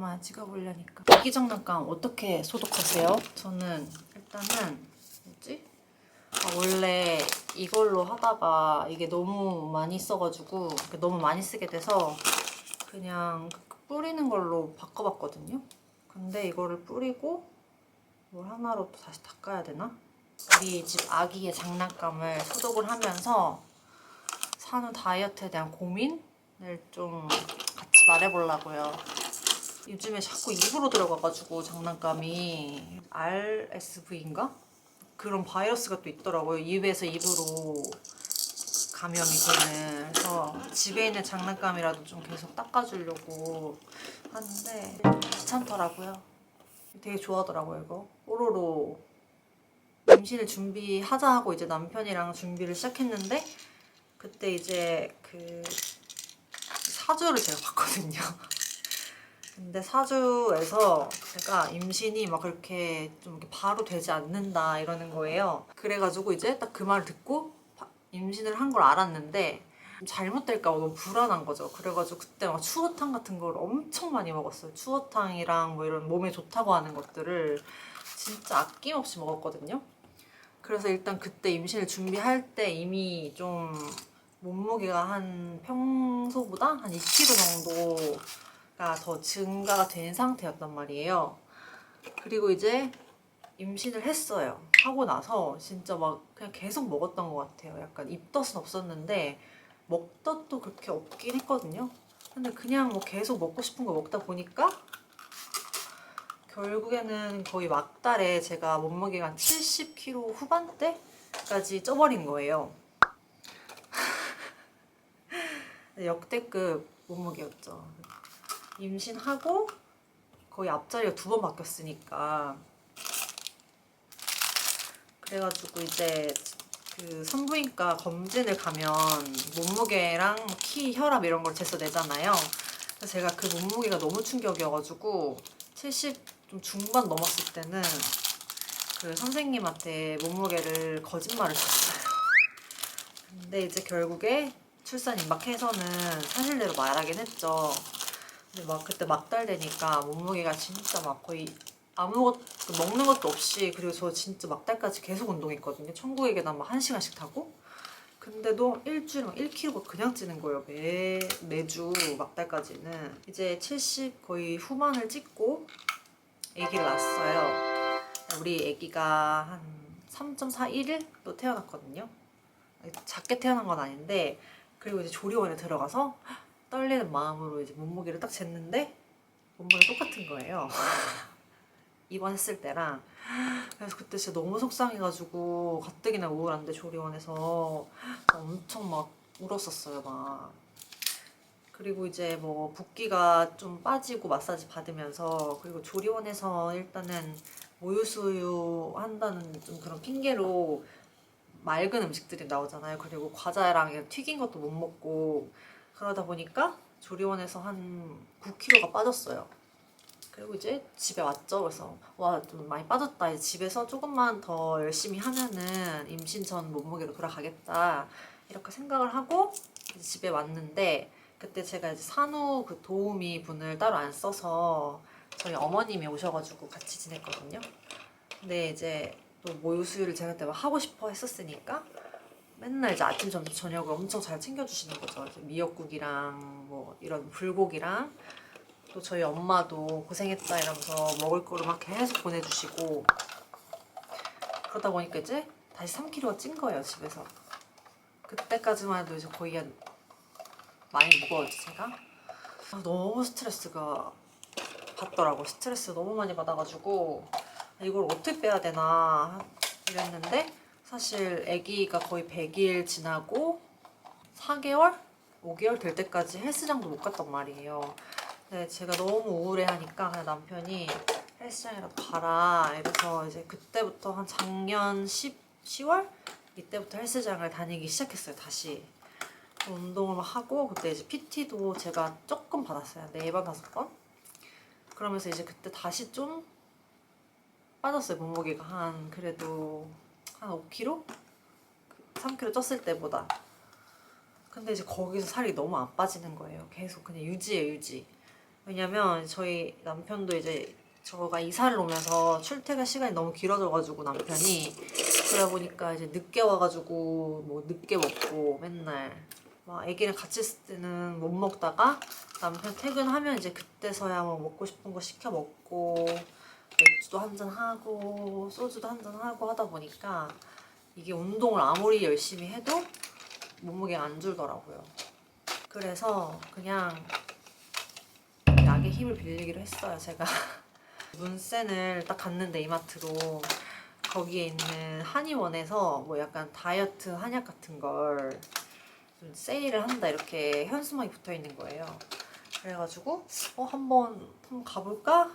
오랜만에 찍어보려니까. 애기 장난감 어떻게 소독하세요? 저는 일단은 원래 이걸로 하다가 이게 너무 많이 써가지고 너무 많이 쓰게 돼서 그냥 뿌리는 걸로 바꿔봤거든요. 근데 이거를 뿌리고 뭘 하나로 또 다시 닦아야 되나? 우리 집 아기의 장난감을 소독을 하면서 사는 다이어트에 대한 고민을 좀 같이 말해보려고요. 요즘에 자꾸 입으로 들어가가지고 장난감이 RSV인가? 그런 바이러스가 또 있더라고요. 입에서 입으로 감염이 되는. 그래서 집에 있는 장난감이라도 좀 계속 닦아주려고 하는데 귀찮더라고요. 되게 좋아하더라고요, 이거. 뽀로로. 임신을 준비하자 하고 이제 남편이랑 준비를 시작했는데 그때 이제 그 사주를 제가 봤거든요. 근데 사주에서 제가 임신이 막 그렇게 좀 바로 되지 않는다 이러는 거예요. 그래가지고 이제 딱 그 말을 듣고 임신을 한 걸 알았는데 잘못될까 봐 너무 불안한 거죠. 그래가지고 그때 막 추어탕 같은 걸 엄청 많이 먹었어요. 추어탕이랑 뭐 이런 몸에 좋다고 하는 것들을 진짜 아낌없이 먹었거든요. 그래서 일단 그때 임신을 준비할 때 이미 좀 몸무게가 한 평소보다 한 2kg 정도가 더 증가가 된 상태였단 말이에요. 그리고 이제 임신을 했어요. 하고 나서 진짜 막 그냥 계속 먹었던 것 같아요. 약간 입덧은 없었는데 먹덧도 그렇게 없긴 했거든요. 근데 그냥 뭐 계속 먹고 싶은 거 먹다 보니까 결국에는 거의 막달에 제가 몸무게가 한 70kg 후반대까지 쪄버린 거예요. 역대급 몸무게였죠. 임신하고 거의 앞자리가 2번 바뀌었으니까. 그래가지고 이제 그 산부인과 검진을 가면 몸무게랑 키, 혈압 이런 걸 재서내잖아요. 그래서 제가 그 몸무게가 너무 충격이어가지고 70 좀 중반 넘었을 때는 그 선생님한테 몸무게를 거짓말을 쳤어요. 근데 이제 결국에 출산 임박해서는 사실대로 말하긴 했죠. 근데 막 그때 막달 되니까 몸무게가 진짜 막 거의 아무것도 먹는 것도 없이, 그리고 저 진짜 막달까지 계속 운동했거든요. 천국의 계단 막 1시간씩 타고. 근데도 일주일에 막 1kg가 그냥 찌는 거예요. 매주 막달까지는. 이제 70 거의 후반을 찍고 아기를 낳았어요. 우리 아기가 한 3.41일 태어났거든요. 작게 태어난 건 아닌데, 그리고 이제 조리원에 들어가서 떨리는 마음으로 이제 몸무게를 딱 쟀는데 몸무게 똑같은 거예요. 입원했을 때랑. 그래서 그때 진짜 너무 속상해가지고 가뜩이나 우울한데 조리원에서 엄청 막 울었었어요, 막. 그리고 이제 뭐 붓기가 좀 빠지고 마사지 받으면서, 그리고 조리원에서 일단은 모유수유 한다는 좀 그런 핑계로 맑은 음식들이 나오잖아요. 그리고 과자랑 튀긴 것도 못 먹고 그러다 보니까 조리원에서 한 9kg가 빠졌어요. 그리고 이제 집에 왔죠. 그래서 와, 좀 많이 빠졌다. 이제 집에서 조금만 더 열심히 하면은 임신 전 몸무게로 돌아가겠다 이렇게 생각을 하고 이제 집에 왔는데, 그때 제가 이제 산후 그 도우미 분을 따로 안 써서 저희 어머님이 오셔가지고 같이 지냈거든요. 근데 이제 또 모유수유를 제가 그때 막 하고 싶어 했었으니까 맨날 이제 아침, 점심, 저녁을 엄청 잘 챙겨주시는 거죠. 이제 미역국이랑 뭐 이런 불고기랑, 또 저희 엄마도 고생했다 이러면서 먹을 거를 막 계속 보내주시고, 그러다 보니까 이제 다시 3kg가 찐 거예요, 집에서. 그때까지만 해도 이제 거의 한 많이 무거웠지, 제가. 너무 스트레스가 받더라고. 스트레스 너무 많이 받아가지고 이걸 어떻게 빼야 되나 이랬는데, 사실 아기가 거의 100일 지나고 4개월? 5개월 될 때까지 헬스장도 못 갔단 말이에요. 근데 제가 너무 우울해하니까 그냥 남편이 헬스장이라도 가라 이래서 이제 그때부터 한 작년 10월? 이때부터 헬스장을 다니기 시작했어요, 다시. 운동을 막 하고, 그때 이제 PT도 제가 조금 받았어요. 4번, 5번? 그러면서 이제 그때 다시 좀 빠졌어요, 몸무게가. 그래도 한 5kg? 3kg 쪘을 때보다. 근데 이제 거기서 살이 너무 안 빠지는 거예요. 계속 그냥 유지예요, 유지. 왜냐면 저희 남편도 이제 저가 이사를 오면서 출퇴근 시간이 너무 길어져가지고 남편이 그러다 보니까 이제 늦게 와가지고 뭐 늦게 먹고 맨날 막 애기랑 같이 있을 때는 못 먹다가 남편 퇴근하면 이제 그때서야 뭐 먹고 싶은 거 시켜 먹고 맥주도 한잔 하고 소주도 한잔 하고 하다 보니까 이게 운동을 아무리 열심히 해도 몸무게가 안 줄더라고요. 그래서 그냥 약의 힘을 빌리기로 했어요, 제가. 문센을 딱 갔는데 이마트로 거기에 있는 한의원에서 뭐 약간 다이어트 한약 같은 걸 좀 세일을 한다 이렇게 현수막이 붙어 있는 거예요. 그래가지고 한번 가볼까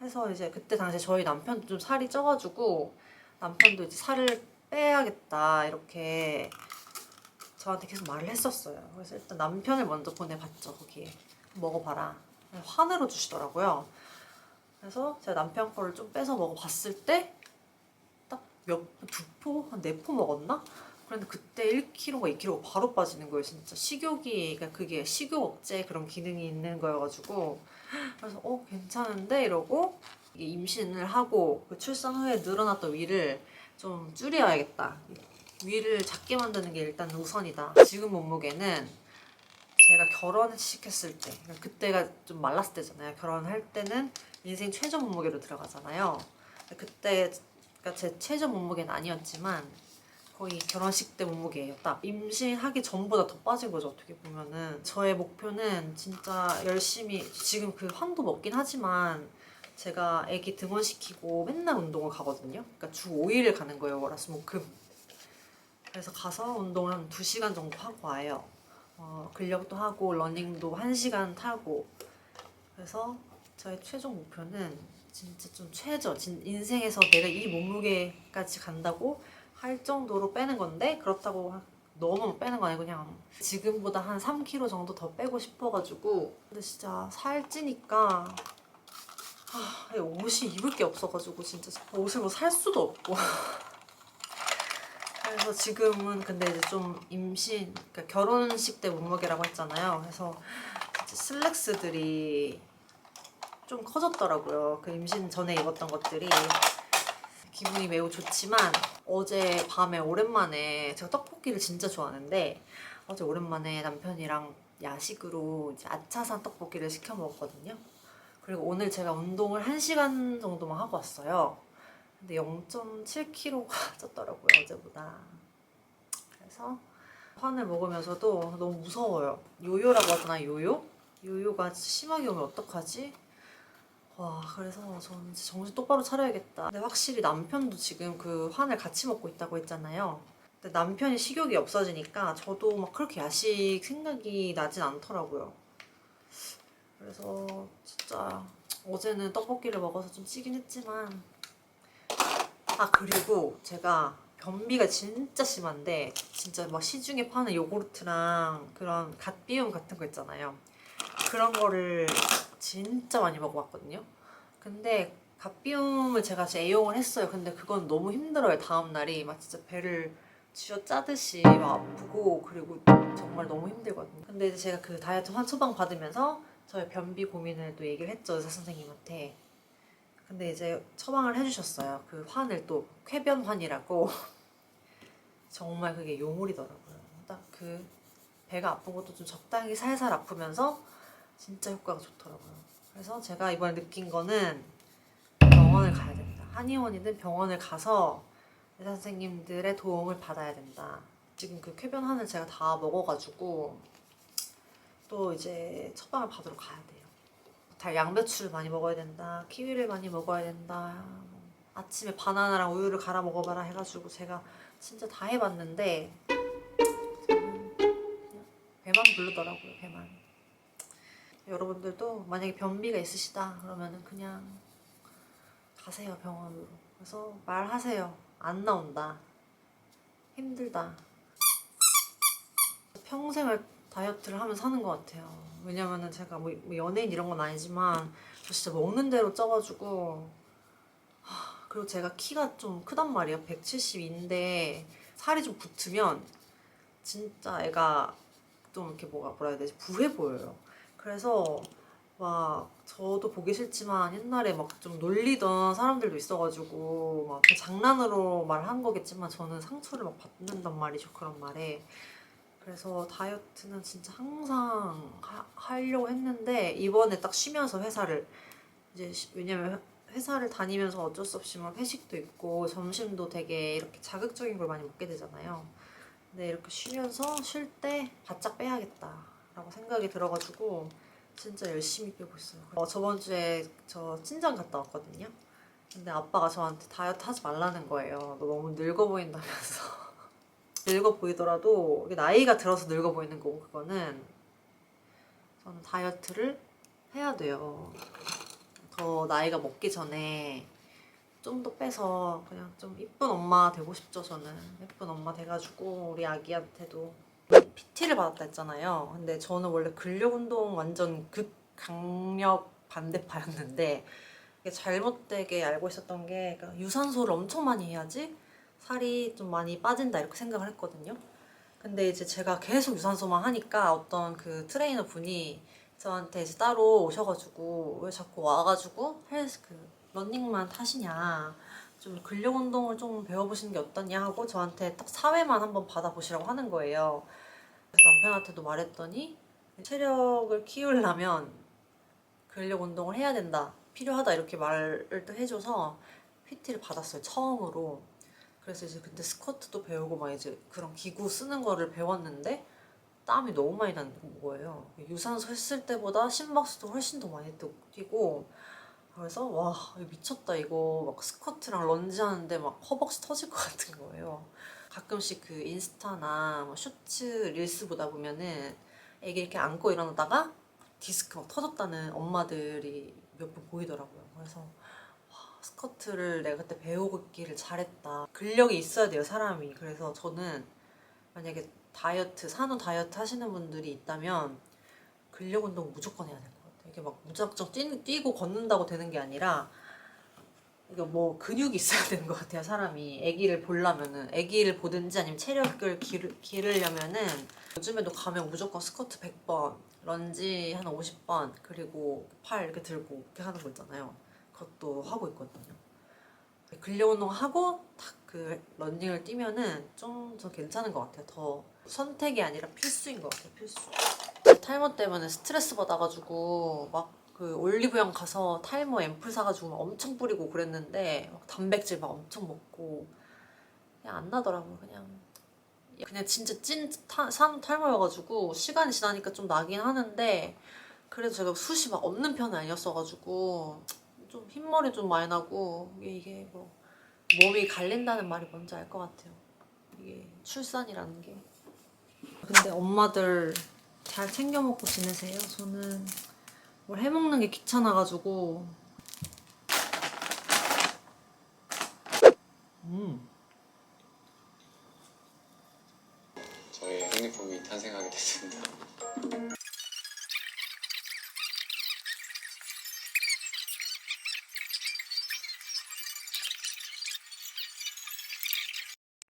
해서 이제 그때 당시에 저희 남편도 좀 살이 쪄가지고 남편도 이제 살을 빼야겠다 이렇게 저한테 계속 말을 했었어요. 그래서 일단 남편을 먼저 보내봤죠. 거기에 먹어봐라. 환으로 주시더라고요. 그래서 제가 남편 거를 좀 빼서 먹어봤을 때 딱 두 포? 한 네 포 먹었나? 그런데 그때 1kg가 2kg가 바로 빠지는 거예요. 진짜 식욕이, 그러니까 그게 식욕 억제 그런 기능이 있는 거여가지고 그래서 괜찮은데 이러고 이게 임신을 하고 그 출산 후에 늘어났던 위를 좀 줄여야겠다. 위를 작게 만드는 게 일단 우선이다. 지금 몸무게는 제가 결혼시켰을 때, 그러니까 그때가 좀 말랐을 때잖아요. 결혼할 때는 인생 최저 몸무게로 들어가잖아요. 그때 그러니까 제 최저 몸무게는 아니었지만 거의 결혼식 때 몸무게예요. 딱 임신하기 전보다 더 빠진 거죠. 어떻게 보면은 저의 목표는 진짜 열심히 지금 그 환도 먹긴 하지만 제가 애기 등원시키고 맨날 운동을 가거든요. 그러니까 주 5일을 가는 거예요. 월화수목금. 그래서 가서 운동을 한 2시간 정도 하고 와요. 근력도 하고 러닝도 1시간 타고. 그래서 저의 최종 목표는 진짜 좀 최저 인생에서 내가 이 몸무게까지 간다고 할 정도로 빼는 건데 그렇다고 너무 빼는 거 아니고 그냥 지금보다 한 3kg 정도 더 빼고 싶어가지고 근데 진짜 살찌니까 옷이 입을 게 없어가지고 진짜 옷을 뭐 살 수도 없고 그래서 지금은 근데 이제 좀 그러니까 결혼식 때 몸무게라고 했잖아요. 그래서 이제 슬랙스들이 좀 커졌더라고요. 그 임신 전에 입었던 것들이 기분이 매우 좋지만 어제 밤에 오랜만에 제가 떡볶이를 진짜 좋아하는데 어제 오랜만에 남편이랑 야식으로 이제 아차산 떡볶이를 시켜 먹었거든요. 그리고 오늘 제가 운동을 1시간 정도만 하고 왔어요. 근데 0.7kg가 쪘더라고요, 어제보다. 그래서 판을 먹으면서도 너무 무서워요. 요요라고 하잖아, 요요? 요요가 심하게 오면 어떡하지? 와, 그래서 저는 진짜 정신 똑바로 차려야겠다. 근데 확실히 남편도 지금 그 환을 같이 먹고 있다고 했잖아요. 근데 남편이 식욕이 없어지니까 저도 막 그렇게 야식 생각이 나진 않더라고요. 그래서 진짜 어제는 떡볶이를 먹어서 좀 찌긴 했지만 그리고 제가 변비가 진짜 심한데 진짜 막 시중에 파는 요구르트랑 그런 갓비움 같은 거 있잖아요. 그런 거를 진짜 많이 먹어봤거든요. 근데 갓비움을 제가 진짜 애용을 했어요. 근데 그건 너무 힘들어요. 다음날이 막 진짜 배를 쥐어 짜듯이 막 아프고 그리고 정말 너무 힘들거든요. 근데 이제 제가 그 다이어트 환 처방 받으면서 저의 변비 고민을 또 얘기를 했죠. 의사 선생님한테. 근데 이제 처방을 해주셨어요. 그 환을 또 쾌변환이라고 정말 그게 요물이더라고요. 딱 그 배가 아픈 것도 좀 적당히 살살 아프면서 진짜 효과가 좋더라고요. 그래서 제가 이번에 느낀 거는 병원을 가야 된다. 한의원이든 병원을 가서 의사 선생님들의 도움을 받아야 된다. 지금 그 쾌변환을 제가 다 먹어가지고 또 이제 처방을 받으러 가야 돼요. 양배추를 많이 먹어야 된다. 키위를 많이 먹어야 된다. 아침에 바나나랑 우유를 갈아 먹어봐라 해가지고 제가 진짜 다 해봤는데 저는 그냥 배만 부르더라고요. 배만. 여러분들도 만약에 변비가 있으시다 그러면은 그냥 가세요, 병원으로. 그래서 말하세요. 안 나온다. 힘들다. 평생을 다이어트를 하면서 사는 것 같아요. 왜냐면은 제가 뭐 연예인 이런 건 아니지만 저 진짜 먹는 대로 쪄가지고 그리고 제가 키가 좀 크단 말이에요. 172인데 살이 좀 붙으면 진짜 애가 좀 이렇게 뭐라 해야 되지? 부해 보여요. 그래서 막 저도 보기 싫지만 옛날에 막 좀 놀리던 사람들도 있어가지고 막 장난으로 말한 거겠지만 저는 상처를 막 받는단 말이죠, 그런 말에. 그래서 다이어트는 진짜 항상 하려고 했는데 이번에 딱 쉬면서 회사를 이제 왜냐면 회사를 다니면서 어쩔 수 없이 막 회식도 있고 점심도 되게 이렇게 자극적인 걸 많이 먹게 되잖아요. 근데 이렇게 쉬면서 쉴 때 바짝 빼야겠다라고 생각이 들어가지고 진짜 열심히 빼고 있어요. 저번 주에 저 친정 갔다 왔거든요. 근데 아빠가 저한테 다이어트 하지 말라는 거예요. 너 너무 늙어 보인다면서. 늙어 보이더라도 이게 나이가 들어서 늙어 보이는 거고 그거는 저는 다이어트를 해야 돼요. 더 나이가 먹기 전에 좀 더 빼서 그냥 좀 이쁜 엄마 되고 싶죠. 저는 예쁜 엄마 돼가지고 우리 아기한테도 PT를 받았다 했잖아요. 근데 저는 원래 근력 운동 완전 극강력 반대파였는데 이게 잘못되게 알고 있었던 게 그러니까 유산소를 엄청 많이 해야지 살이 좀 많이 빠진다 이렇게 생각을 했거든요. 근데 이제 제가 계속 유산소만 하니까 어떤 그 트레이너 분이 저한테 이제 따로 오셔가지고 왜 자꾸 와가지고 헬스 그 러닝만 타시냐, 좀 근력 운동을 좀 배워보시는 게 어떠냐 하고 저한테 딱 사회만 한번 받아보시라고 하는 거예요. 그래서 남편한테도 말했더니 체력을 키우려면 근력 운동을 해야 된다, 필요하다 이렇게 말을 또 해줘서 PT를 받았어요, 처음으로. 그래서 이제 그때 스쿼트도 배우고 막 이제 그런 기구 쓰는 거를 배웠는데 땀이 너무 많이 나는 거예요. 유산소 했을 때보다 심박수도 훨씬 더 많이 뛰고 그래서 와 이거 미쳤다, 이거 막 스쿼트랑 런지 하는데 막 허벅지 터질 것 같은 거예요. 가끔씩 그 인스타나 뭐 쇼츠 릴스 보다 보면은 애기 이렇게 안고 일어나다가 디스크 막 터졌다는 엄마들이 몇 분 보이더라고요. 그래서 스쿼트를 내가 그때 배우기를 잘했다. 근력이 있어야 돼요, 사람이. 그래서 저는 만약에 다이어트, 산후 다이어트 하시는 분들이 있다면 근력 운동 무조건 해야 될 것 같아요. 이게 막 무작정 뛰고 걷는다고 되는 게 아니라 이게 뭐 근육이 있어야 되는 것 같아요, 사람이. 아기를 보려면은, 아기를 보든지 아니면 체력을 기르려면은 요즘에도 가면 무조건 스쿼트 100번, 런지 한 50번, 그리고 팔 이렇게 들고 이렇게 하는 거 있잖아요. 그것도 하고 있거든요. 근력 운동하고 딱 그 런닝을 뛰면은 좀 더 괜찮은 것 같아요. 더 선택이 아니라 필수인 것 같아요. 필수. 탈모 때문에 스트레스 받아가지고 막 그 올리브영 가서 탈모 앰플 사가지고 막 엄청 뿌리고 그랬는데 막 단백질 막 엄청 먹고 그냥 안 나더라고요. 그냥 진짜 산 탈모여가지고 시간이 지나니까 좀 나긴 하는데 그래도 제가 숱이 막 없는 편은 아니었어가지고 좀 흰머리 좀 많이 나고 이게 뭐 몸이 갈린다는 말이 뭔지 알 것 같아요. 이게 출산이라는 게. 근데 엄마들 잘 챙겨 먹고 지내세요? 저는 뭘 해먹는 게 귀찮아가지고. 저의 행리폼이 탄생하게 됐습니다.